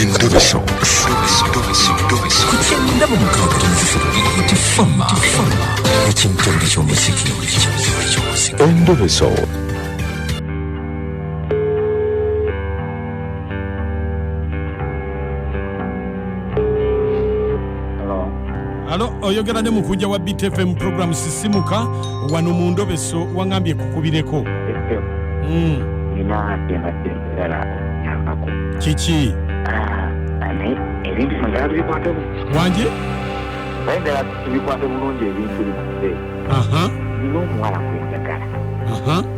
endobeso kugenda mu mukaaga tifama ekintu eky'omuziki endobeso. Alo, oyogera ne mukujja wa BTFM program sisimuka wano mu ndobeso wangambye kukubireko. Ina tena yakako. Chichi. Ane ebintu mangabi bikwate. Wanje? Wenda bikwate bulungi ebintu bikuze. Nino mwala kwenjagala.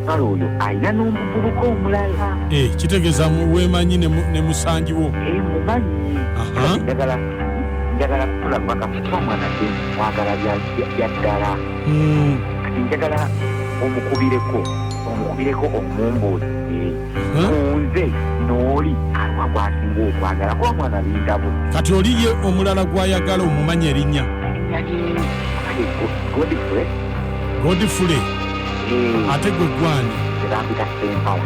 Kaloyo ayina n'omuvubuka omulala. Kitegeeza weemanyi ne musangiwo. Mumanyi. Njagala kula mpaka mwana ke mwagala bya ddala. Kati njagala omukubireko omumbuuzi nze n'oli alwa gwasinga okwagala kuba mwana bindabo. Kati oliye omulala gwayagala omumanya erinnya? Godfrey. Ate gwe gwani? Tebambika Sempala.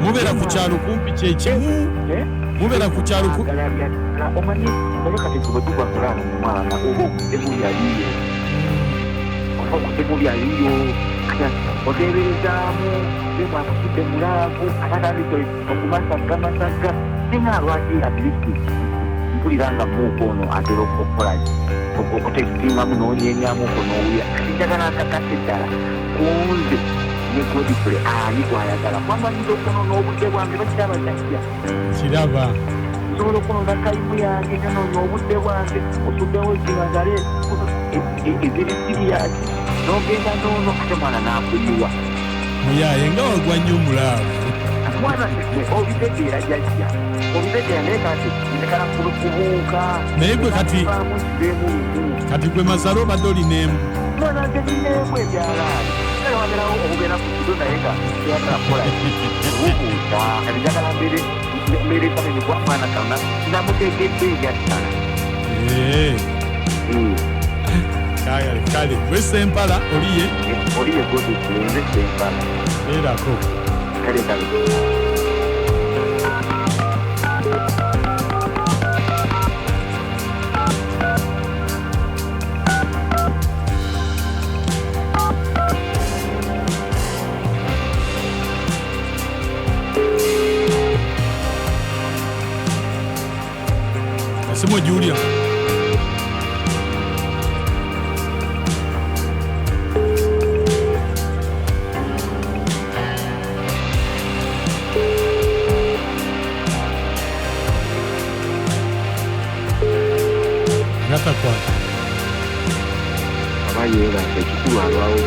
Mubeera ku kyalo kumpi kyekimu? Mubeera ku kyalo omanyi naye kati tuba tubakola mu mwana oba okutemu byaliyo oteeberezaamu bemwakusudde mulaavu atatandise okumasagga naye alwaki atlist mpulira nga muuko ono atera okukola okutekitingamu n'onyenyamuko n'owuya kati njagala akakase ddala kunze ne Godfrey ani gwayagala kwamanyiza okuno n'obudde bwange bakirabajajja kiraba osobola okunona kayimu yange nanoonya obudde bwange osuddewo ekibagale eziri siriyaki n'ogenda noono ate mwana n'akuyiwa muyaye nga wagwa nnyo omulaavu mwana obitegeera jajja obitegeera naye kati ndekala kubuuka naye gwe kati gwe masalo obadde olinaemu mwana nze lineemu ebyalaali kale wagerawo okugenda ku kido naye nga teyagala kukola bubuuka kati njagala mbere kamene kwa mwana kana namutegedde ebyatala kale gwe Sempala oliye Godfrey nze Sempala erako kale Simo Julia. Gata kwa. Abayera ekikulu alwawo.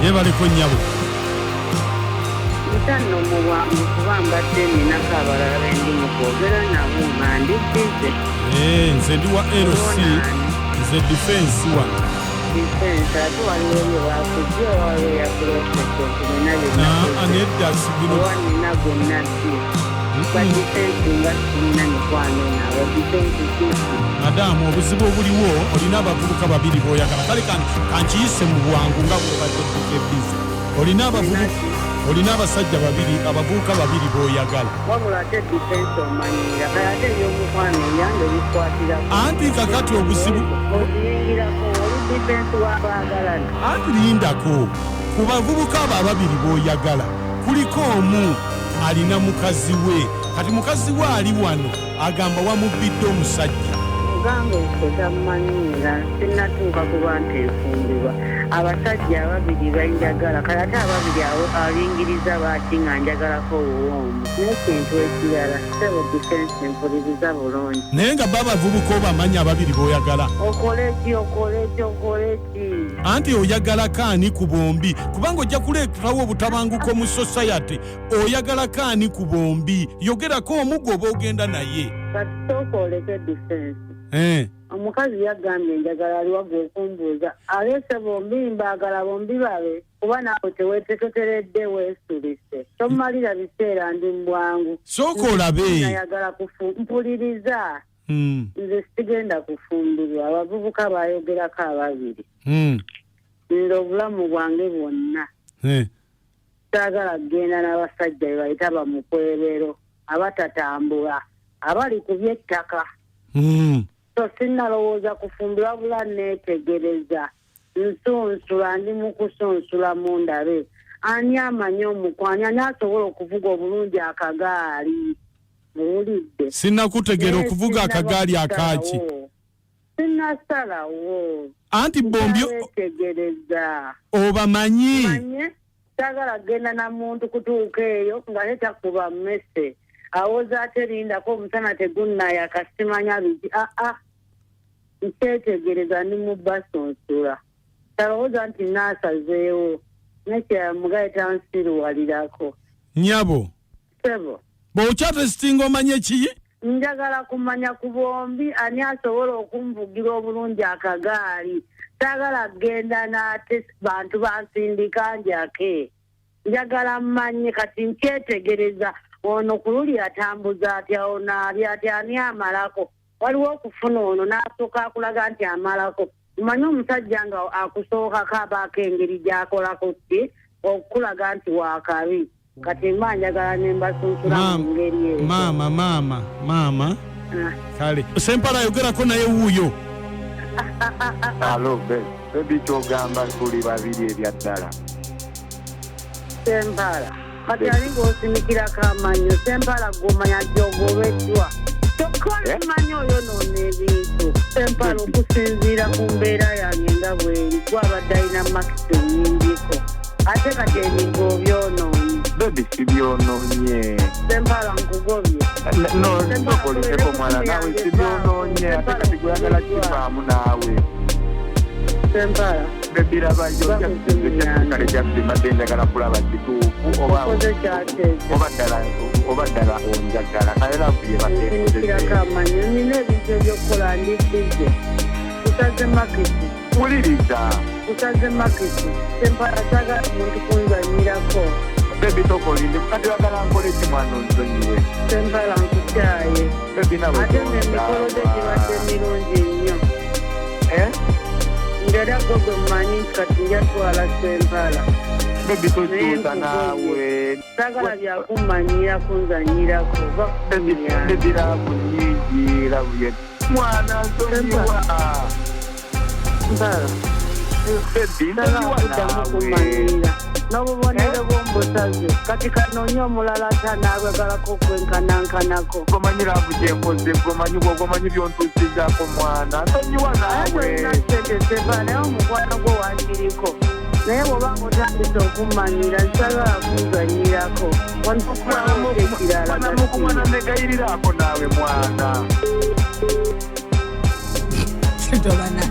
Yebaliko nnyabo. Ntanno mukuba mbadde ninako abalala bendimu kwogera nabo nga ndiddize. Nze ndi wa LC, nze defense wa. Defense ate waliwo bye bakujja waliwo yakuloseko nina anedda sigino. Nina gonna ddi. Ba defense nga sirina mikwano nabo defense kiki. Madamu obuzibu obuliwo olina abavubuka babiri b'oyagala kale kankiyise mu bwangu nga bwebadde bize. Olina abasajja babiri abavubuka babiri b'oyagala. Wabula ate defense omanyira kale ate eby'omukwano yange bikwatira. Anti kakati obuzibu oyingirako oli defense w'abaagalana. Anti lindako ku bavubuka abo ababiri b'oyagala kuliko omu alina mukazi we kati mukazi we ali wano agamba wamubidde omusajja. Mugambe tetamanyira sinatuuka kuba nti efumbirwa abasajja ababiri banjagala kale ate ababiri abo abingiriza baati nga njagalako obuwoomu n'ekintu ekirala sebo defense mpuliriza bulungi naye nga babavubuka obamanyi ababiri b'oyagala okole ki anti oyagala kaani ku bombi kubanga ojja kuleetawo obutabanguko mu society oyagala kaani ku bombi yogerako omugo oba ogenda naye kati sookoleke defense omukazi yagambye njagala aliwaga okumbuuza aleese bombi mbaagala bombi babe kuba naawe teweeteketeredde weesulise tomalira biseera ndi mbwangu sooka olabe nayagala mpuliriza nze sigenda kufumbirwa abavubuka bayogerako ababiri nze obulamu bwange bwonna saagala kgenda n'abasajja be bayita bamukwebero abatatambula abali ku by'ettaka so sinnalowooza kufumbirwa bula neetegereza nsunsula ndi mu kusunsula mu ndabe ani amanyi omukwanya ani asobola okuvuga obulungi akagaali muwulidde sinnakutegeera okuvuga akagaali akaaki sinnasalawo anti bombi tegereza obamanyi saagala kgenda na muntu kutuuka eyo nga netakuba mmese awoza ate lindako omusana tegunnayaka simanya biki nkyetegereza ndi mu basonsula talowooza nti naasazeewo nekyamugaye tansiruwalirako nyabo sebo bw'okyatesitinga omanye ki njagala kumanya ku bombi ani asobola okunvugira obulungi akagaali saagala kgenda n'ate bantu bansindika njake njagala mmanye kati nkyetegereza ono ku luli atambuza atya ono ali atya ani amalako waliwo okufuna ono n'asooka akulaga nti amalako mmanyi omusajja nga akusookako abaako engeri gy'akolako ki okulaga nti waakabi kati mba njagala ne mbasunsula mu ngeri eyo maama kale sempala ayogerako naye wuuyo alo bebi kyogamba tuli babiri ebyaddala sempala kati ali ng'osimikirako amannyo sempala gomanya gyogobeddwa tokkola mmanyi oyo noona ebintu sempala okusinziira ku mbeera yange nga bweri gwabadde alina makisi nnyingiko ate kati ebintu obyonoonye bebi sibyonoonye sempala nkugobye nokoliteko mwana nawe sibyonoonye ate kati gweyagala kivaamu naawe sempala bebi labayojakale kyasimadde njagala kulaba kituufu oba ddala onjagala naye lavuye bateekirako amanyo nina ebintu ebyokukola ndisize kusaze makisi wuliriza kusaze makisi sempala sagala muntu kunzanyirako bebi tokolinde kati wagala nkole ki mwana onzonyiwe sempala nkukyaye bebi ate nemikolo gye gibadde mirungi nnyo ngera gogo mmanyi nti kati njatwala sempala bebi tokyusa naawe sagala byakummanyira kunzanyirako bebi lakunyingi labuye mwana nsonyiwa mpala bebi nsonyiwa naawe n'obubonero bw'ombusaze kati kanoonye omulala atanaabagalako okwenkanankanako gomanyi laavu gyempoze gomanyi byontuusizaako mwana nsonyiwa naawe nasente naye omukwano gwo wangiriko naye bw'obanga otandise okummanyira nsagala kunzanyirako wanokulawo ekirala mwana negayiriraako naawe mwana tobana